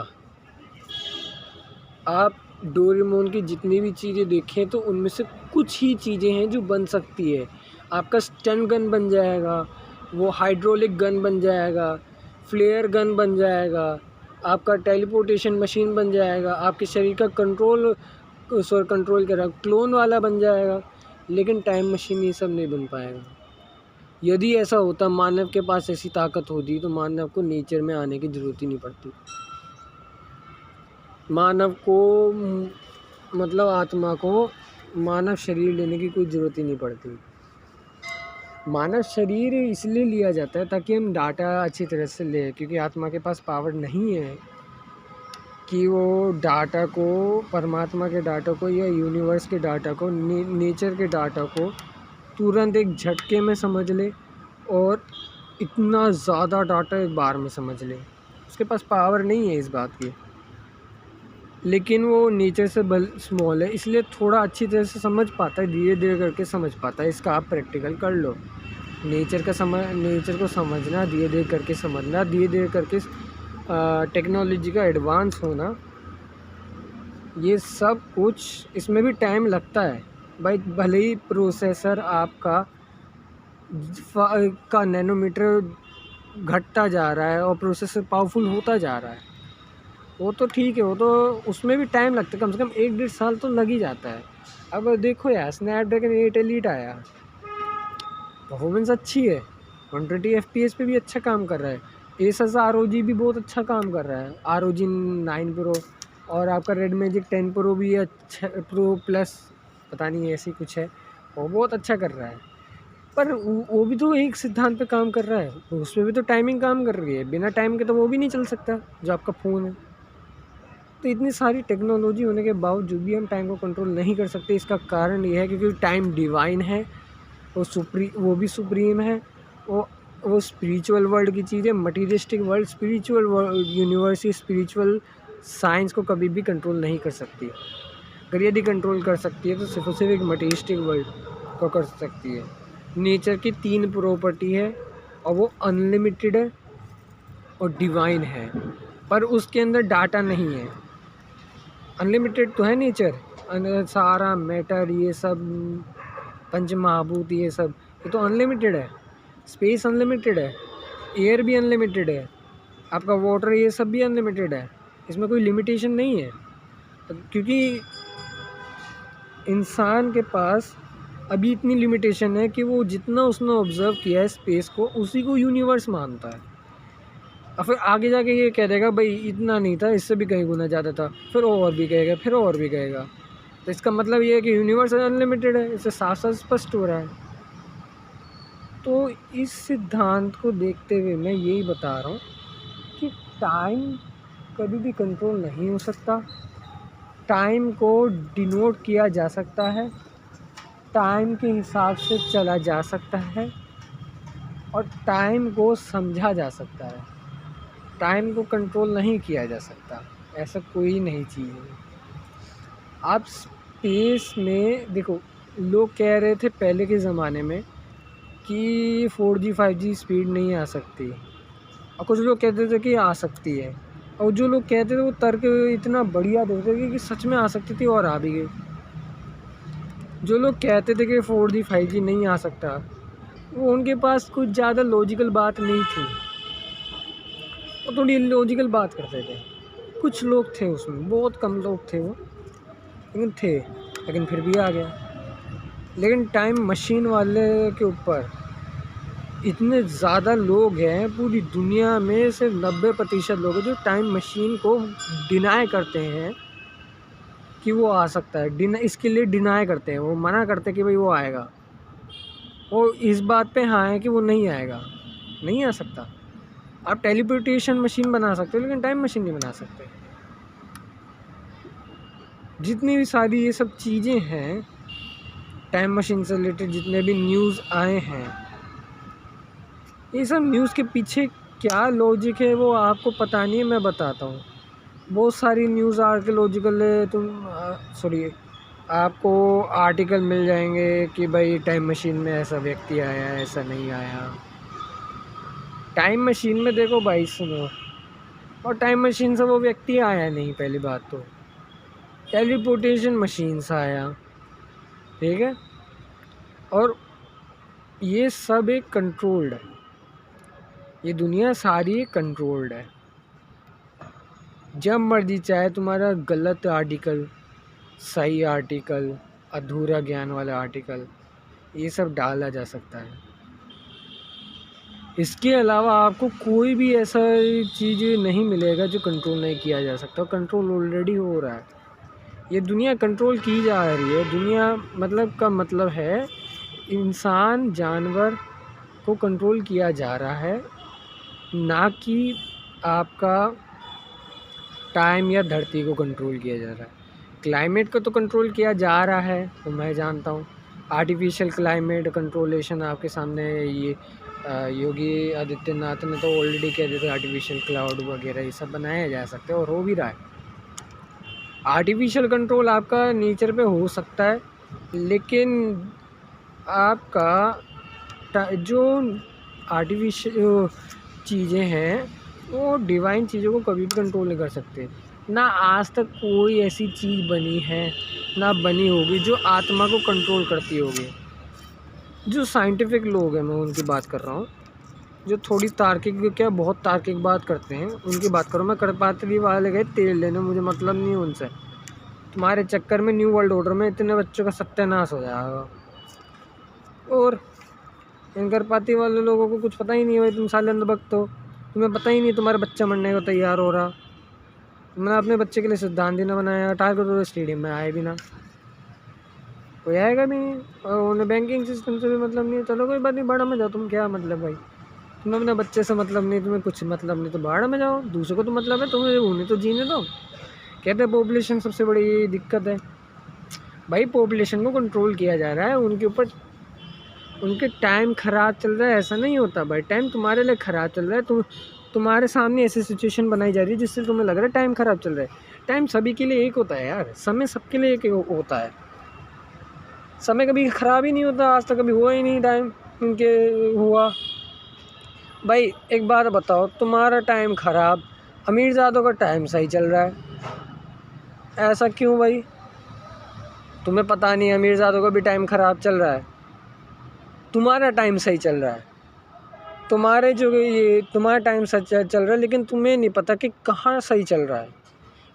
आप डोरेमोन की जितनी भी चीज़ें देखें तो उनमें से कुछ ही चीज़ें हैं जो बन सकती है। आपका स्टन गन बन जाएगा, वो हाइड्रोलिक गन बन जाएगा, फ्लेयर गन बन जाएगा, आपका टेलीपोर्टेशन मशीन बन जाएगा, आपके शरीर का कंट्रोल करा क्लोन वाला बन जाएगा। लेकिन टाइम मशीन ये सब नहीं बन पाएगा। यदि ऐसा होता, मानव के पास ऐसी ताकत होती, तो मानव को नेचर में आने की ज़रूरत ही नहीं पड़ती। मानव को मतलब आत्मा को मानव शरीर लेने की कोई ज़रूरत ही नहीं पड़ती। मानव शरीर इसलिए लिया जाता है ताकि हम डाटा अच्छी तरह से लें, क्योंकि आत्मा के पास पावर नहीं है कि वो डाटा को, परमात्मा के डाटा को या यूनिवर्स के डाटा को, नेचर के डाटा को तुरंत एक झटके में समझ ले और इतना ज़्यादा डाटा एक बार में समझ ले। उसके पास पावर नहीं है इस बात की। लेकिन वो नेचर से स्मॉल है, इसलिए थोड़ा अच्छी तरह से समझ पाता है, धीरे धीरे करके समझ पाता है। इसका आप प्रैक्टिकल कर लो। नेचर को समझना, धीरे धीरे करके समझना, धीरे धीरे करके टेक्नोलॉजी का एडवांस होना, ये सब कुछ, इसमें भी टाइम लगता है भाई। भले ही प्रोसेसर आपका का नैनोमीटर घटता जा रहा है और प्रोसेसर पावरफुल होता जा रहा है, वो तो ठीक है, वो तो उसमें भी टाइम लगता है, कम से कम 1-1.5 साल तो लग ही जाता है। अब देखो यार, स्नैपड्रैगन 8 एलीट आया, परफॉर्मेंस अच्छी है, 120 FPS पे भी अच्छा काम कर रहा है। Asus ROG भी बहुत अच्छा काम कर रहा है, ROG 9 Pro, और आपका रेड मैजिक 10 Pro भी अच्छा, प्रो प्लस पता नहीं ऐसी कुछ है, वो बहुत अच्छा कर रहा है। पर वो भी तो एक सिद्धांत पे काम कर रहा है, उसमें भी तो टाइमिंग काम कर रही है। बिना टाइम के तो वो भी नहीं चल सकता जो आपका फ़ोन है। तो इतनी सारी टेक्नोलॉजी होने के बावजूद भी हम टाइम को कंट्रोल नहीं कर सकते। इसका कारण ये है क्योंकि टाइम डिवाइन है, वो भी सुप्रीम है, वो स्पिरिचुअल वर्ल्ड की चीज़ है। Materialistic world, spiritual world, universe, spiritual science को कभी भी कंट्रोल नहीं कर सकती। अगर यदि कंट्रोल कर सकती है तो सिर्फ और सिर्फ एक मटीरियलिस्टिक वर्ल्ड को कर सकती है। नेचर की 3 प्रॉपर्टी है, और वो अनलिमिटेड है और डिवाइन है, पर उसके अंदर डाटा नहीं है। अनलिमिटेड तो है नेचर, सारा मैटर, ये सब पंच महाभूत, ये सब, ये तो अनलिमिटेड है। स्पेस अनलिमिटेड है, एयर भी अनलिमिटेड है, आपका वाटर, ये सब भी अनलिमिटेड है। इसमें कोई लिमिटेशन नहीं है, क्योंकि इंसान के पास अभी इतनी लिमिटेशन है कि वो जितना उसने ऑब्ज़र्व किया है स्पेस को, उसी को यूनिवर्स मानता है। और फिर आगे जाके ये कह देगा भाई इतना नहीं था, इससे भी कहीं गुना ज़्यादा था, फिर और भी कहेगा, फिर और भी कहेगा। तो इसका मतलब ये है कि यूनिवर्स अनलिमिटेड है, इससे साफ साफ स्पष्ट हो रहा है। तो इस सिद्धांत को देखते हुए मैं यही बता रहा हूँ कि टाइम कभी भी कंट्रोल नहीं हो सकता। टाइम को डिनोट किया जा सकता है, टाइम के हिसाब से चला जा सकता है और टाइम को समझा जा सकता है। टाइम को कंट्रोल नहीं किया जा सकता, ऐसा कोई नहीं चीज़ है। आप स्पेस में देखो, लोग कह रहे थे पहले के ज़माने में कि 4G 5G स्पीड नहीं आ सकती, और कुछ लोग कहते थे कि आ सकती है, और जो लोग कहते थे वो तर्क इतना बढ़िया देते थे कि सच में आ सकती थी और आ भी गई। जो लोग कहते थे कि 4G 5G नहीं आ सकता, वो उनके पास कुछ ज़्यादा लॉजिकल बात नहीं थी, वो थोड़ी लॉजिकल बात करते थे। कुछ लोग थे उसमें, बहुत कम लोग थे वो, लेकिन फिर भी आ गया। लेकिन टाइम मशीन वाले के ऊपर इतने ज़्यादा लोग हैं, पूरी दुनिया में से 90% लोग हैं जो टाइम मशीन को डिनाई करते हैं कि वो आ सकता है। इसके लिए डिनाई करते हैं, वो मना करते हैं कि भाई वो आएगा। वो इस बात पे हाँ है कि वो नहीं आएगा, नहीं आ सकता। आप टेलीपोर्टेशन मशीन बना सकते हो, लेकिन टाइम मशीन नहीं बना सकते। जितनी भी सारी ये सब चीज़ें हैं टाइम मशीन से रिलेटेड, जितने भी न्यूज़ आए हैं, ये सब न्यूज़ के पीछे क्या लॉजिक है वो आपको पता नहीं है, मैं बताता हूँ। बहुत सारी न्यूज़ आर्कियोलॉजिकल आपको आर्टिकल मिल जाएंगे कि भाई टाइम मशीन में ऐसा व्यक्ति आया, ऐसा नहीं आया। टाइम मशीन में देखो भाई, सुनो, और टाइम मशीन से वो व्यक्ति आया नहीं, पहली बात तो टेलीपोर्टेशन मशीन से आया, ठीक है। और ये सब एक कंट्रोल्ड है, ये दुनिया सारी कंट्रोल्ड है। जब मर्जी चाहे तुम्हारा गलत आर्टिकल, सही आर्टिकल, अधूरा ज्ञान वाला आर्टिकल, ये सब डाला जा सकता है। इसके अलावा आपको कोई भी ऐसा चीज़ नहीं मिलेगा जो कंट्रोल नहीं किया जा सकता। कंट्रोल ऑलरेडी हो रहा है, ये दुनिया कंट्रोल की जा रही है। दुनिया मतलब का मतलब है इंसान जानवर को कंट्रोल किया जा रहा है, ना कि आपका टाइम या धरती को कंट्रोल किया जा रहा है। क्लाइमेट को तो कंट्रोल किया जा रहा है, तो मैं जानता हूँ। आर्टिफिशियल क्लाइमेट कंट्रोलेशन आपके सामने ये योगी आदित्यनाथ ने तो ऑलरेडी कह दिया था, आर्टिफिशियल क्लाउड वगैरह ये सब बनाया जा सकता है और हो भी रहा है। आर्टिफिशियल कंट्रोल आपका नेचर पे हो सकता है, लेकिन आपका जो आर्टिफिशियल चीज़ें हैं वो डिवाइन चीज़ों को कभी भी कंट्रोल नहीं कर सकते। ना आज तक कोई ऐसी चीज़ बनी है, ना बनी होगी जो आत्मा को कंट्रोल करती होगी। जो साइंटिफिक लोग हैं, मैं उनकी बात कर रहा हूँ, जो थोड़ी तार्किक, क्या बहुत तार्किक बात करते हैं, उनकी बात करो। मैं करपात्री वाले गए तेल लेने, मुझे मतलब नहीं है उनसे। तुम्हारे चक्कर में न्यू वर्ल्ड ऑर्डर में इतने बच्चों का सत्यानाश हो जाएगा। और इन करपाती वाले लोगों को कुछ पता ही नहीं है। भाई तुम साले अंधभक्त हो, तुम्हें पता ही नहीं तुम्हारा बच्चा मरने को तैयार हो रहा। मैंने अपने बच्चे के लिए सिद्धांत ना बनाया, टारगेट स्टेडियम में आए भी ना, कोई आएगा भी नहीं, और उन्हें बैंकिंग सिस्टम से भी मतलब नहीं। चलो कोई बात नहीं, बाड़ा में जाओ। तुम क्या मतलब भाई, तुम्हें अपने बच्चे से मतलब नहीं, तुम्हें कुछ मतलब नहीं, तो बाड़ा में जाओ। दूसरे को तो मतलब है, तुम्हें उन्हें तो जीने दो। कहते हैं पॉपुलेशन सबसे बड़ी दिक्कत है। भाई पॉपुलेशन को कंट्रोल किया जा रहा है, उनके ऊपर उनके टाइम ख़राब चल रहा है, ऐसा नहीं होता भाई। टाइम तुम्हारे लिए ख़राब चल रहा है, तुम्हारे सामने ऐसी सिचुएशन बनाई जा रही है जिससे तुम्हें लग रहा है टाइम ख़राब चल रहा है। टाइम सभी के लिए एक होता है यार, समय सबके लिए एक होता है। समय कभी ख़राब ही नहीं होता, आज तक कभी हुआ ही नहीं टाइम उनके हुआ। भाई एक बात बताओ, तुम्हारा टाइम ख़राब, अमीरज़ादों का टाइम सही चल रहा है, ऐसा क्यों भाई? तुम्हें पता नहीं अमीरज़ादों का भी टाइम ख़राब चल रहा है, तुम्हारा टाइम सही चल रहा है। तुम्हारा टाइम सच चल रहा है, लेकिन तुम्हें नहीं पता कि कहाँ सही चल रहा है,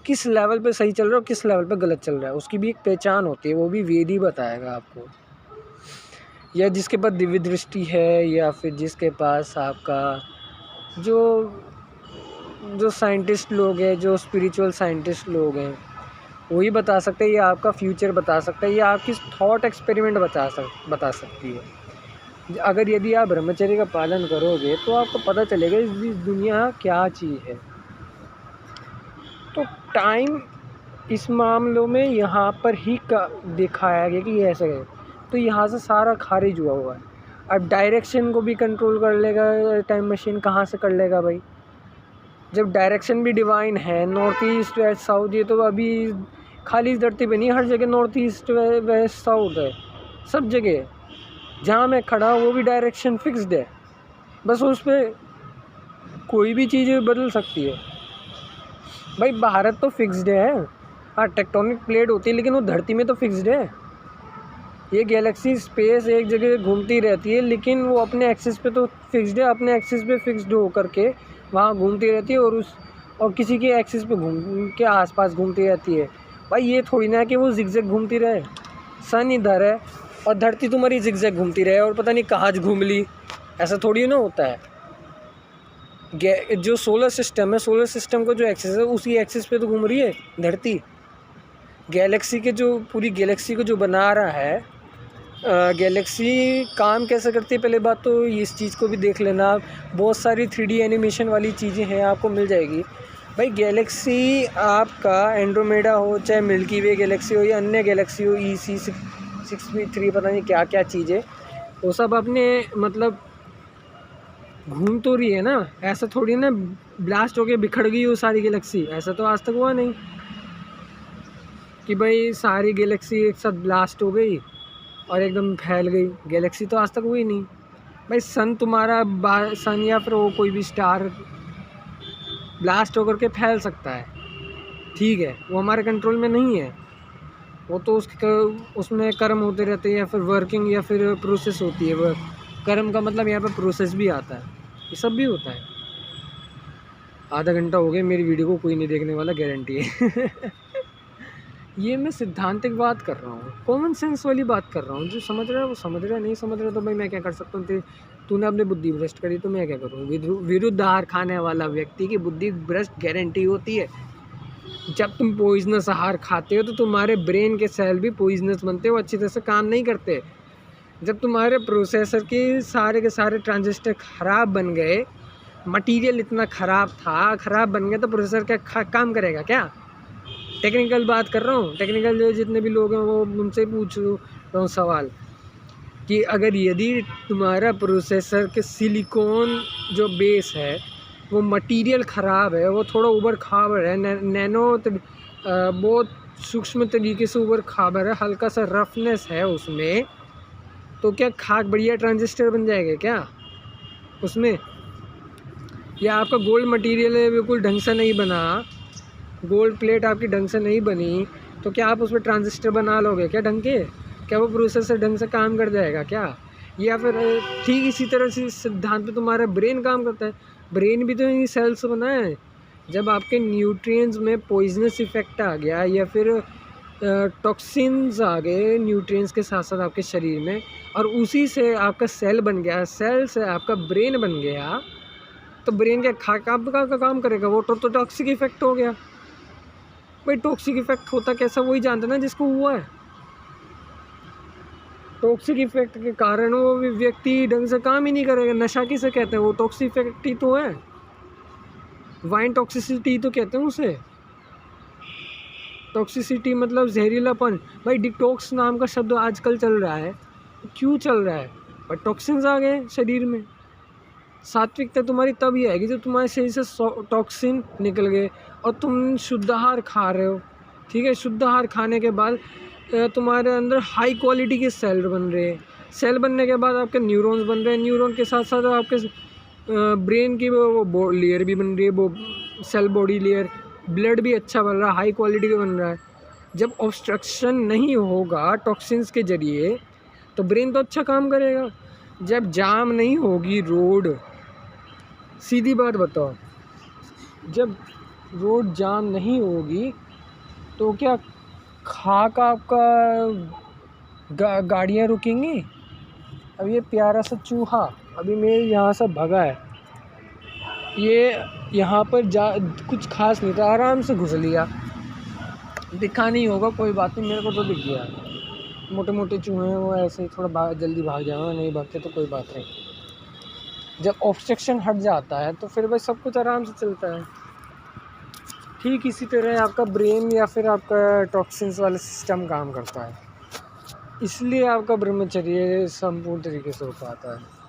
किस लेवल पे सही चल रहा है और किस लेवल पे गलत चल रहा है। उसकी भी एक पहचान होती है, वो भी वेद ही बताएगा आपको, या जिसके पास दिव्य दृष्टि है, या फिर जिसके पास आपका जो साइंटिस्ट लोग हैं, जो स्पिरिचुअल साइंटिस्ट लोग हैं, वही बता सकते हैं। ये आपका फ्यूचर बता सकता है, या आपकी थॉट एक्सपेरिमेंट बता सकती है। अगर यदि आप ब्रह्मचर्य का पालन करोगे तो आपको पता चलेगा इस दुनिया क्या चीज़ है। तो टाइम इस मामलों में यहाँ पर ही दिखाया गया कि ये ऐसा है, तो यहाँ से सारा खारिज हुआ है। अब डायरेक्शन को भी कंट्रोल कर लेगा टाइम मशीन, कहाँ से कर लेगा भाई? जब डायरेक्शन भी डिवाइन है, नॉर्थ ईस्ट वेस्ट साउथ, ये तो अभी खाली इस धरती पे नहीं, हर जगह नॉर्थ ईस्ट वेस्ट साउथ है, सब जगह। जहाँ मैं खड़ा वो भी डायरेक्शन फिक्स्ड है, बस उस पर कोई भी चीज़ बदल सकती है। भाई भारत तो फिक्स्ड है, हाँ टेक्टोनिक प्लेट होती है, लेकिन वो धरती में तो फिक्स्ड है। ये गैलेक्सी स्पेस एक जगह घूमती रहती है, लेकिन वो अपने एक्सिस पे तो फिक्स्ड है, अपने एक्सिस पे फिक्स्ड हो करके वहाँ घूमती रहती है, और किसी के एक्सिस पे घूम के आसपास घूमती रहती है। भाई ये थोड़ी ना है कि वो जिगजैग घूमती रहे। सन इधर है और धरती तुम्हारी जिगजैग घूमती रहे और पता नहीं कहाँ घूम ली, ऐसा थोड़ी ना होता है। जो सोलर सिस्टम है, सोलर सिस्टम का जो एक्सिस है उसी एक्सिस पे तो घूम रही है धरती। गैलेक्सी के जो पूरी गैलेक्सी को जो बना रहा है, गैलेक्सी काम कैसे करती है, पहले बात तो इस चीज़ को भी देख लेना आप। बहुत सारी 3D एनिमेशन वाली चीज़ें हैं, आपको मिल जाएगी। भाई गैलेक्सी आपका एंड्रोमेडा हो, चाहे मिल्की वे गैलेक्सी हो या अन्य गैलेक्सी हो, EC6B3 पता नहीं क्या क्या चीज़ें, वो सब अपने मतलब घूम तो रही है ना। ऐसा थोड़ी ना ब्लास्ट होके बिखर गई वो सारी गैलेक्सी, ऐसा तो आज तक हुआ नहीं कि भाई सारी गैलेक्सी एक साथ ब्लास्ट हो गई और एकदम फैल गई। गैलेक्सी तो आज तक हुई नहीं। भाई सन तुम्हारा सन या फिर वो कोई भी स्टार ब्लास्ट होकर के फैल सकता है, ठीक है, वो हमारे कंट्रोल में नहीं है। वो तो उसमें कर्म होते रहते हैं, या फिर वर्किंग या फिर प्रोसेस होती है। वर्क कर्म का मतलब यहाँ पे प्रोसेस भी आता है, ये सब भी होता है। आधा घंटा हो गया, मेरी वीडियो को कोई नहीं देखने वाला, गारंटी है। ये मैं सिद्धांतिक बात कर रहा हूँ, कॉमन सेंस वाली बात कर रहा हूँ। जो समझ रहा है वो समझ रहा है, नहीं समझ रहा तो भाई मैं क्या कर सकता हूँ? तूने अपनी बुद्धि भ्रष्ट करी तो मैं क्या करूँ? विरुद्ध आहार खाने वाला व्यक्ति की बुद्धि भ्रष्ट गारंटी होती है। जब तुम पॉइजनस आहार खाते हो तो तुम्हारे ब्रेन के सेल भी पॉइजनस बनते हो, अच्छी तरह से काम नहीं करते। जब तुम्हारे प्रोसेसर के सारे ट्रांजिस्टर ख़राब बन गए, मटेरियल इतना ख़राब बन गया, तो प्रोसेसर क्या काम करेगा क्या? टेक्निकल बात कर रहा हूँ, टेक्निकल जो जितने भी लोग हैं वो उनसे पूछ रहा हूँ सवाल कि अगर यदि तुम्हारा प्रोसेसर के सिलिकॉन जो बेस है वो मटेरियल ख़राब है, वो थोड़ा ऊबड़ खाबड़ है, नैनो बहुत सूक्ष्म तरीके से ऊबड़ खाबड़ है, हल्का सा रफनेस है उसमें, तो क्या खाक बढ़िया ट्रांजिस्टर बन जाएगा क्या उसमें? या आपका गोल्ड मटेरियल है, बिल्कुल ढंग से नहीं बना, गोल्ड प्लेट आपकी ढंग से नहीं बनी, तो क्या आप उस पर ट्रांजिस्टर बना लोगे क्या ढंग के? क्या वो प्रोसेसर ढंग से काम कर जाएगा क्या? या फिर ठीक इसी तरह से सिद्धांत पे तुम्हारा ब्रेन काम करता है। ब्रेन भी तो इन्हीं सेल से बना है। जब आपके न्यूट्रिएंट्स में पॉइजनस इफेक्ट आ गया या फिर टॉक्सिन्स आ गए न्यूट्रिएंट्स के साथ साथ आपके शरीर में, और उसी से आपका सेल बन गया, सेल से आपका ब्रेन बन गया, तो ब्रेन क्या का काम करेगा? वो तो टॉक्सिक इफेक्ट हो गया। भाई टॉक्सिक इफेक्ट होता कैसा वही जानते ना जिसको हुआ है। टॉक्सिक इफेक्ट के कारण वो व्यक्ति ढंग से काम ही नहीं करेगा। नशा किसे कहते हैं? वो टॉक्सिक इफेक्ट ही तो है, वाइन टॉक्सिसिटी तो कहते हैं उसे। टॉक्सिसिटी मतलब जहरीलापन। भाई डिटॉक्स नाम का शब्द आजकल चल रहा है, क्यों चल रहा है? पर टॉक्सिन्स आ गए शरीर में। सात्विकता तुम्हारी तब ही आएगी जब तुम्हारे शरीर से टॉक्सिन निकल गए और तुम शुद्ध आहार खा रहे हो, ठीक है। शुद्ध आहार खाने के बाद तुम्हारे अंदर हाई क्वालिटी के सेल बन रहे हैं। सेल बनने के बाद आपके न्यूरॉन्स बन रहे हैं, न्यूरॉन के साथ साथ आपके ब्रेन की वो लेयर भी बन रही है, वो सेल बॉडी लेयर। ब्लड भी अच्छा बन रहा है, हाई क्वालिटी का बन रहा है। जब ऑब्स्ट्रक्शन नहीं होगा टॉक्सिन्स के ज़रिए तो ब्रेन तो अच्छा काम करेगा। जब जाम नहीं होगी रोड, सीधी बात बताओ, जब रोड जाम नहीं होगी तो क्या खाक आपका गाड़ियाँ रुकेंगी? अब ये प्यारा सा चूहा अभी मेरे यहाँ से भगा है, ये यहाँ पर कुछ खास नहीं था, आराम से घुस लिया। दिखा नहीं होगा, कोई बात नहीं, मेरे को तो दिख गया। मोटे मोटे चूहे हैं वो, ऐसे ही थोड़ा जल्दी भाग जाएगा, नहीं भागते तो कोई बात नहीं। जब ऑब्स्ट्रक्शन हट जाता है तो फिर भाई सब कुछ आराम से चलता है। ठीक इसी तरह आपका ब्रेन या फिर आपका टॉक्सिन्स वाला सिस्टम काम करता है, इसलिए आपका ब्रह्मचर्य संपूर्ण तरीके से हो पाता है।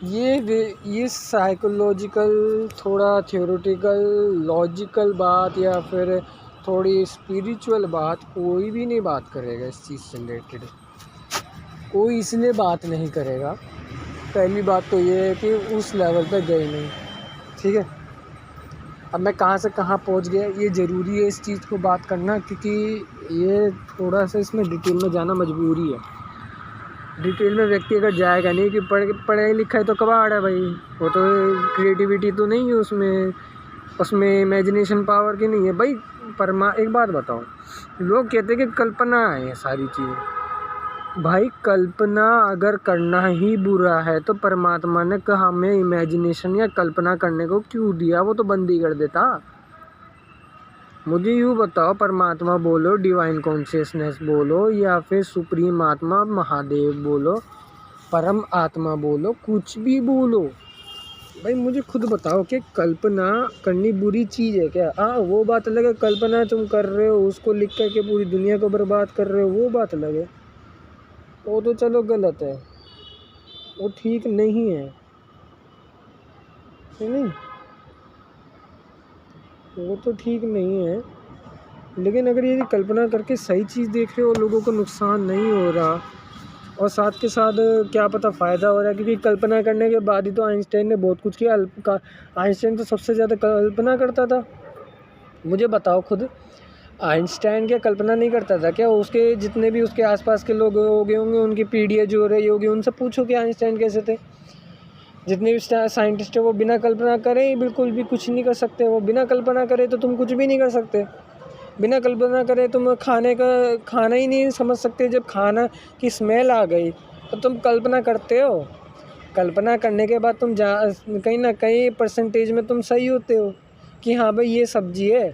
ये साइकोलॉजिकल, थोड़ा थियोरेटिकल, लॉजिकल बात या फिर थोड़ी स्पिरिचुअल बात कोई भी नहीं बात करेगा इस चीज़ से रिलेटेड, कोई इसलिए बात नहीं करेगा। पहली बात तो ये है कि उस लेवल पे गए नहीं, ठीक है। अब मैं कहाँ से कहाँ पहुँच गया, ये ज़रूरी है इस चीज़ को बात करना, क्योंकि ये थोड़ा सा इसमें डिटेल में जाना मजबूरी है। डिटेल में व्यक्ति अगर जाएगा नहीं कि पढ़े लिखा है तो कबाड़ है भाई, वो तो क्रिएटिविटी तो नहीं है उसमें इमेजिनेशन पावर की नहीं है भाई। एक बात बताओ, लोग कहते हैं कि कल्पना है ये सारी चीज़ें। भाई कल्पना अगर करना ही बुरा है तो परमात्मा ने हमें इमेजिनेशन या कल्पना करने को क्यों दिया, वो तो बंद ही कर देता। मुझे यूँ बताओ, परमात्मा बोलो, डिवाइन कॉन्शियसनेस बोलो, या फिर सुप्रीम आत्मा महादेव बोलो, परम आत्मा बोलो, कुछ भी बोलो भाई, मुझे खुद बताओ कि कल्पना करनी बुरी चीज़ है क्या? हाँ, वो बात अलग है, कल्पना तुम कर रहे हो, उसको लिख कर के पूरी दुनिया को बर्बाद कर रहे हो, वो बात अलग है, वो तो चलो गलत है, वो ठीक नहीं है, नहीं वो तो ठीक नहीं है। लेकिन अगर ये कल्पना करके सही चीज़ देख रहे हो, लोगों को नुकसान नहीं हो रहा और साथ के साथ क्या पता फ़ायदा हो रहा है, क्योंकि कल्पना करने के बाद ही तो आइंस्टाइन ने बहुत कुछ किया। आइंस्टाइन तो सबसे ज़्यादा कल्पना करता था। मुझे बताओ खुद, आइंस्टाइन क्या कल्पना नहीं करता था क्या? उसके जितने भी उसके आसपास के लोग हो गए होंगे, उनकी पीढ़ियाँ जो रही होगी, उनसे पूछो कि आइंस्टाइन कैसे थे। जितने भी साइंटिस्ट है वो बिना कल्पना करे ही बिल्कुल भी कुछ नहीं कर सकते। वो बिना कल्पना करे तो तुम कुछ भी नहीं कर सकते। बिना कल्पना करे तुम खाना ही नहीं समझ सकते। जब खाना की स्मेल आ गई तो तुम कल्पना करते हो। कल्पना करने के बाद तुम कहीं ना कहीं परसेंटेज में तुम सही होते हो कि हाँ भाई ये सब्जी है,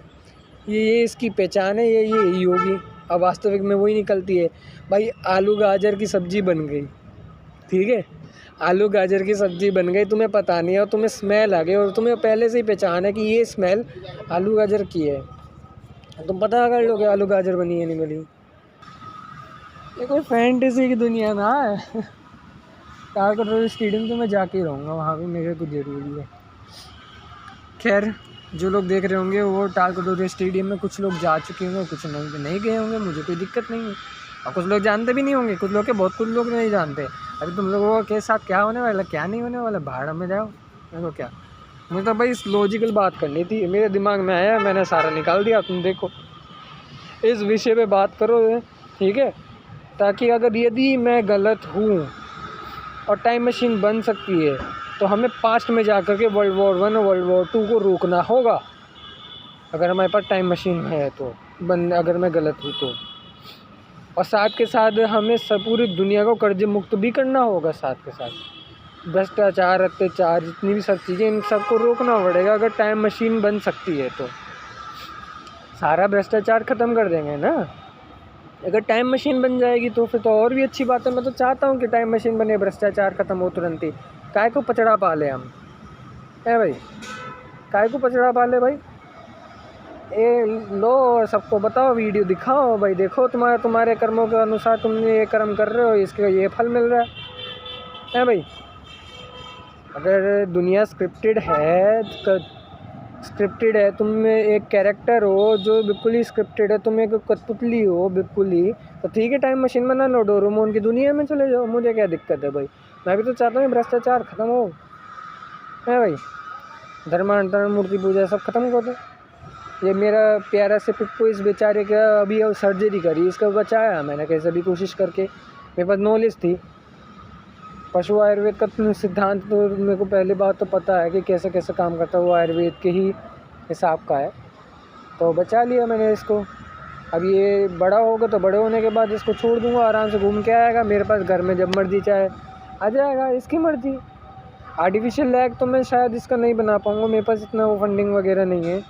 ये इसकी पहचान है, ये यही होगी। अब वास्तविक में वही निकलती है। भाई आलू गाजर की सब्ज़ी बन गई, ठीक है, आलू गाजर की सब्ज़ी बन गई, तुम्हें पता नहीं है और तुम्हें स्मेल आ गई और तुम्हें पहले से ही पहचान है कि ये स्मेल आलू गाजर की है, तुम पता कर लोगे आलू गाजर बनी है नहीं बनी। ये कोई फैंटेसी की दुनिया ना है। तालकटोरा स्टेडियम तो मैं जाके रहूँगा, वहाँ भी मेरे को ज़रूरी है। खैर, जो लोग देख रहे होंगे वो तालकटोरा स्टेडियम में कुछ लोग जा चुके होंगे, कुछ नहीं गए होंगे, मुझे कोई दिक्कत नहीं है। और कुछ लोग जानते भी नहीं होंगे, कुछ लोग नहीं जानते। अभी तुम लोगों के साथ क्या होने वाला, क्या नहीं होने वाला, भाड़ में जाओ, देखो क्या। मुझे तो भाई इस लॉजिकल बात करनी थी, मेरे दिमाग में आया, मैंने सारा निकाल दिया। तुम देखो इस विषय पे बात करो, ठीक है, ताकि अगर यदि मैं गलत हूँ और टाइम मशीन बन सकती है तो हमें पास्ट में जा कर के World War I और World War II को रोकना होगा। अगर हमारे पास टाइम मशीन है तो अगर मैं गलत हूँ तो, और साथ के साथ हमें पूरी दुनिया को कर्ज मुक्त भी करना होगा। साथ के साथ भ्रष्टाचार, अत्याचार, जितनी भी सब चीज़ें, इन सबको रोकना पड़ेगा। अगर टाइम मशीन बन सकती है तो सारा भ्रष्टाचार ख़त्म कर देंगे ना। अगर टाइम मशीन बन जाएगी तो फिर तो और भी अच्छी बात है। मैं तो चाहता हूँ कि टाइम मशीन बने, भ्रष्टाचार ख़त्म हो तुरंत ही। काय को पचड़ा पाले हम, है भाई, काय को पचड़ा पाले भाई। ए लो और सबको बताओ, वीडियो दिखाओ भाई, देखो तुम्हारे कर्मों के अनुसार तुमने ये कर्म कर रहे हो, इसके ये फल मिल रहा है भाई। अगर दुनिया स्क्रिप्टेड है, तुम एक कैरेक्टर हो जो बिल्कुल ही स्क्रिप्टेड है, तुम एक कठपुतली हो बिल्कुल ही, तो ठीक है, टाइम मशीन बना लो, डोरेमोन की दुनिया में चले जाओ, मुझे क्या दिक्कत है भाई। मैं भी तो चाहता हूँ भ्रष्टाचार ख़त्म हो, है भाई, धर्मांतरण, मूर्ति पूजा सब ख़त्म कर दो। ये मेरा प्यारा से पिप्पू इस बेचारे का अभी सर्जरी करी, इसका बचाया मैंने कैसे भी कोशिश करके। मेरे पास नॉलेज थी, पशु आयुर्वेद का सिद्धांत तो मेरे को पहली बात तो पता है कि कैसे कैसे काम करता है, वो आयुर्वेद के ही हिसाब का है, तो बचा लिया मैंने इसको। अब ये बड़ा होगा तो बड़े होने के बाद इसको छोड़ दूँगा, आराम से घूम के आएगा मेरे पास घर में, जब मर्जी चाहे आ जाएगा, इसकी मर्जी। आर्टिफिशियल लैग तो मैं शायद इसका नहीं बना पाऊँगा, मेरे पास इतना वो फंडिंग वगैरह नहीं है।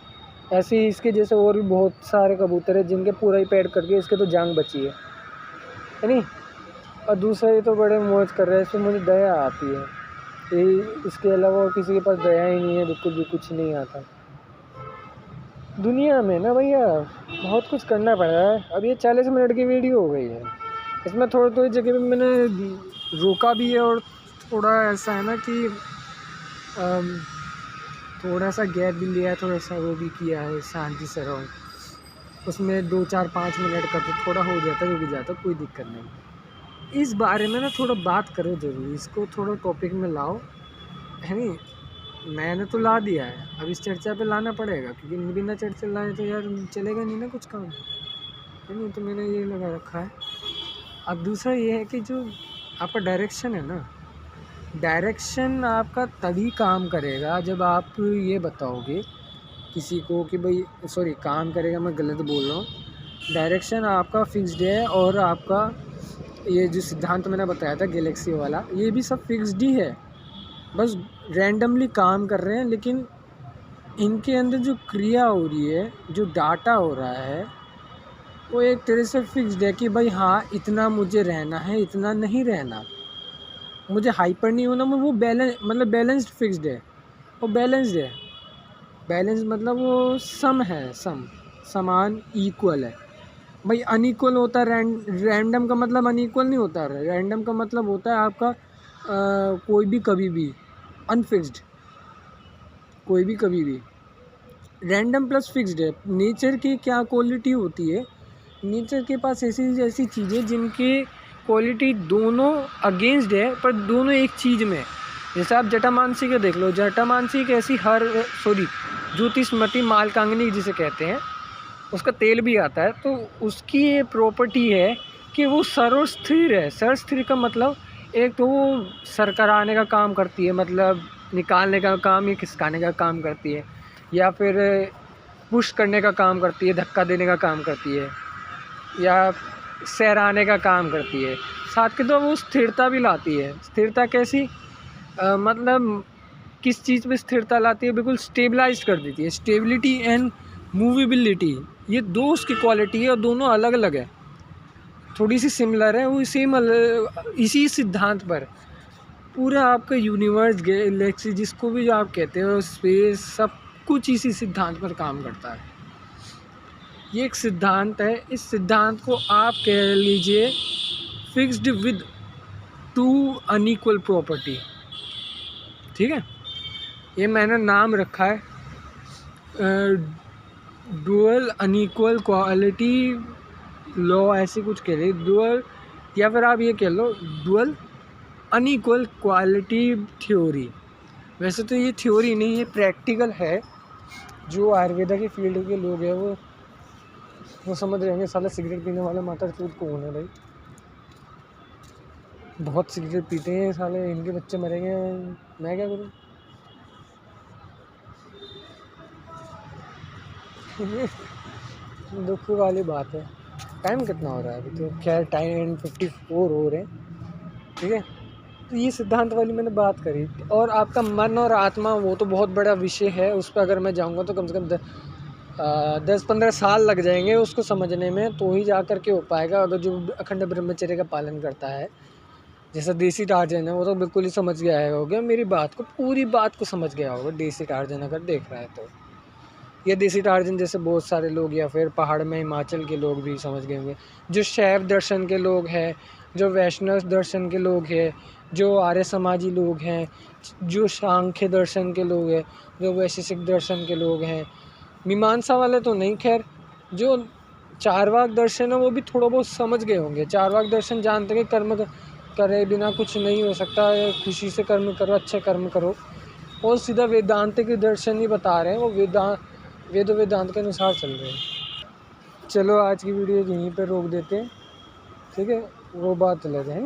ऐसे ही इसके जैसे और भी बहुत सारे कबूतर हैं जिनके पूरा ही पेड़ करके इसके तो जान बची है नहीं। और दूसरा ये तो बड़े मौज कर रहे हैं, इसमें मुझे दया आती है, यही, इसके अलावा और किसी के पास दया ही नहीं है, बिल्कुल भी कुछ नहीं आता। दुनिया में ना भैया बहुत कुछ करना पड़ रहा है। अब ये 40 मिनट की वीडियो हो गई है, इसमें थोड़ी थोड़ी जगह पे मैंने रोका भी है और थोड़ा ऐसा है ना कि थोड़ा सा गैप भी लिया है, थोड़ा सा वो भी किया है, शांति से रहो। उसमें 2 4 5 मिनट का तो थोड़ा हो जाता है, रुक जाता, कोई दिक्कत नहीं। इस बारे में ना थोड़ा बात करो ज़रूर, इसको थोड़ा टॉपिक में लाओ, है नहीं। मैंने तो ला दिया है, अब इस चर्चा पे लाना पड़ेगा, क्योंकि बिना चर्चा लाए तो यार चलेगा नहीं ना कुछ काम, है नहीं। तो मैंने ये लगा रखा है। अब दूसरा ये है कि जो आपका डायरेक्शन है ना, डायरेक्शन आपका तभी काम करेगा जब आप ये बताओगे किसी को कि भाई, सॉरी काम करेगा, मैं गलत बोल रहा हूँ। डायरेक्शन आपका फिक्स्ड है, और आपका ये जो सिद्धांत मैंने बताया था गैलेक्सी वाला, ये भी सब फिक्स्ड ही है, बस रैंडमली काम कर रहे हैं। लेकिन इनके अंदर जो क्रिया हो रही है, जो डाटा हो रहा है, वो एक तरह से फिक्स्ड है कि भाई हाँ इतना मुझे रहना है, इतना नहीं रहना, मुझे हाइपर नहीं होना। वो बैलेंस्ड फिक्स्ड है, वो बैलेंस्ड है। बैलेंस मतलब वो सम है, समान इक्वल है। भाई अनइक्वल होता है रैंडम का मतलब अनइक्वल नहीं होता है। रैंडम का मतलब होता है आपका कोई भी कभी भी, अनफिक्स्ड, कोई भी कभी भी। रैंडम प्लस फिक्स्ड है। नेचर की क्या क्वालिटी होती है, नेचर के पास ऐसी चीज़ें जिनकी क्वालिटी दोनों अगेंस्ट है, पर दोनों एक चीज़ में। जैसे आप जटामानसी को देख लो, जटामानसी एक ऐसी ज्योतिषमती मालकांगनी जिसे कहते हैं, उसका तेल भी आता है। तो उसकी ये प्रॉपर्टी है कि वो सर्वस्थिर है। सर्वस्थिर का मतलब एक तो वो सर कराने का काम करती है, मतलब निकालने का काम या खिसकाने का काम करती है, या फिर पुश करने का काम करती है, धक्का देने का काम करती है, या सहराने का काम करती है। साथ के तो वो स्थिरता भी लाती है। स्थिरता कैसी, मतलब किस चीज़ पे स्थिरता लाती है, बिल्कुल स्टेबलाइज कर देती है। स्टेबिलिटी एंड मूवेबिलिटी, ये दो उसकी क्वालिटी है, और दोनों अलग अलग है। थोड़ी सी सिमिलर है, वो इसी सिद्धांत पर पूरा आपका यूनिवर्स, गैलेक्सी, जिसको भी आप कहते हो, स्पेस, सब कुछ इसी सिद्धांत पर काम करता है। ये एक सिद्धांत है। इस सिद्धांत को आप कह लीजिए फिक्स्ड विद 2 अनइक्वल प्रॉपर्टी, ठीक है। ये मैंने नाम रखा है डुअल अनइक्वल क्वालिटी लॉ, ऐसी कुछ कह रही, डुअल, या फिर आप ये कह लो डुअल अनइक्वल क्वालिटी थ्योरी। वैसे तो ये थ्योरी नहीं, ये प्रैक्टिकल है। जो आयुर्वेदा के फील्ड के लोग हैं वो समझ रहे होंगे। साला सिगरेट पीने वाले माता चूत कौन है भाई, बहुत सिगरेट पीते हैं साले, इनके बच्चे मरेंगे, मैं क्या करूँ। दुख वाली बात है। टाइम कितना हो रहा है अभी, तो खैर टाइम 54 हो रहे हैं, ठीक है। तो ये सिद्धांत वाली मैंने बात करी। और आपका मन और आत्मा, वो तो बहुत बड़ा विषय है, उस पर अगर मैं जाऊँगा तो कम से कम 10-15 साल लग जाएंगे उसको समझने में, तो ही जा कर के हो पाएगा। अगर जो अखंड ब्रह्मचर्य का पालन करता है, जैसा देसी टार्जन है, वो तो बिल्कुल ही समझ गया होगा मेरी बात को, पूरी बात को समझ गया होगा देसी टार्जन अगर देख रहा है तो। ये देसी टार्जन जैसे बहुत सारे लोग, या फिर पहाड़ में हिमाचल के लोग भी समझ गए होंगे। जो शैव दर्शन के लोग हैं, जो वैष्णव दर्शन के लोग हैं, जो आर्य समाजी लोग हैं, जो सांख्य दर्शन के लोग हैं, जो वैशेषिक दर्शन के लोग हैं, मीमांसा वाले तो नहीं, खैर जो चारवाक दर्शन है वो भी थोड़ा बहुत समझ गए होंगे। चारवाक दर्शन जानते हैं कि कर्म करे बिना कुछ नहीं हो सकता, खुशी से कर्म करो, अच्छे कर्म करो। और सीधा वेदांत के दर्शन ही बता रहे हैं, वो वेदांत के अनुसार चल रहे हैं। चलो आज की वीडियो यहीं पर रोक देते हैं, ठीक है। वो बात अलग है।